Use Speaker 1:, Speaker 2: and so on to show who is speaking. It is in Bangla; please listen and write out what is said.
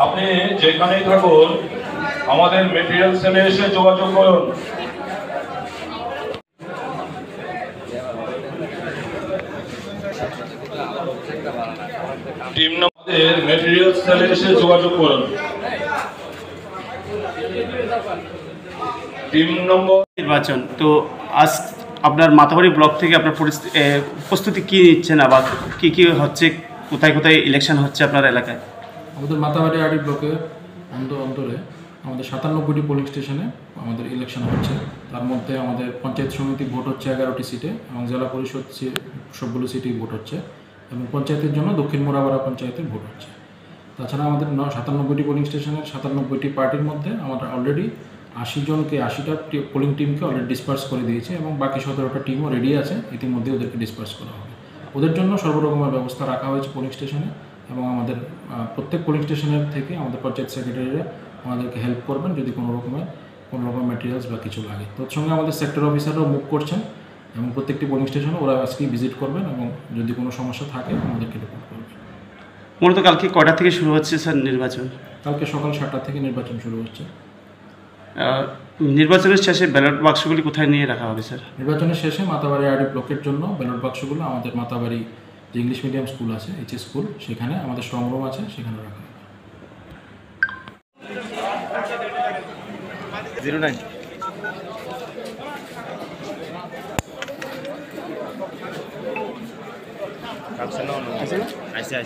Speaker 1: আপনি যেখানেই থাকুন আমাদের মেটেরিয়াল সেলে এসে যোগাযোগ করুন। টিম নম্বর মেটেরিয়াল সেলে এসে যোগাযোগ করুন। টিম নম্বর
Speaker 2: নির্বাচন তো আজ আপনার মাতাবাড়ি ব্লক থেকে আপনার প্রস্তুতি কী নিচ্ছেন, আবার কী কী হচ্ছে, কোথায় কোথায় ইলেকশন হচ্ছে আপনার এলাকায়?
Speaker 3: আমাদের মাতাবাড়ি আরডি ব্লকের অন্তরে আমাদের 97টি পোলিং স্টেশনে আমাদের ইলেকশন হচ্ছে। তার মধ্যে আমাদের পঞ্চায়েত সমিতি ভোট হচ্ছে 11টি সিটে এবং জেলা পরিষদ সবগুলো সিটেই ভোট হচ্ছে এবং পঞ্চায়েতের জন্য দক্ষিণ মোরাবাড়া পঞ্চায়েতে ভোট হচ্ছে। তাছাড়া আমাদের 97টি পোলিং স্টেশনের 97টি পার্টির মধ্যে আমরা অলরেডি 80টা পোলিং টিমকে অলরেডি ডিসপার্স করে দিয়েছে এবং বাকি 17টা টিমও রেডি আছে, ইতিমধ্যে ওদেরকে ডিসপার্স করা হবে। ওদের জন্য সর্বরকমের ব্যবস্থা রাখা হয়েছে পোলিং স্টেশনে এবং আমাদের প্রত্যেক পোলিং স্টেশনের থেকে আমাদের পঞ্চায়েত সেক্রেটারিরা আমাদেরকে হেল্প করবেন যদি কোনো রকম ম্যাটেরিয়ালস বা কিছু লাগে। তোর সঙ্গে আমাদের সেক্টর অফিসাররাও মুভ করছেন এবং প্রত্যেকটি পোলিং স্টেশনে ওরা আজকেই ভিজিট করবেন এবং যদি কোনো সমস্যা থাকে আমাদেরকে রিপোর্ট করবেন।
Speaker 2: মূলত কালকে কয়টা থেকে শুরু হচ্ছে স্যার নির্বাচন?
Speaker 3: কালকে সকাল 7টা থেকে নির্বাচন শুরু হচ্ছে।
Speaker 2: নির্বাচনের শেষে ব্যালট বাক্সগুলি কোথায় নিয়ে রাখা হবে স্যার?
Speaker 3: নির্বাচনের শেষে মাতাবাড়ি আরডি ব্লকের জন্য ব্যালট বাক্সগুলো আমাদের মাতাবাড়ি যে ইংলিশ মিডিয়াম স্কুল আছে, এইচএস স্কুল, সেখানে আমাদের স্ট্রং রুম আছে, সেখানে রাখা হবে।
Speaker 2: 09 আচ্ছা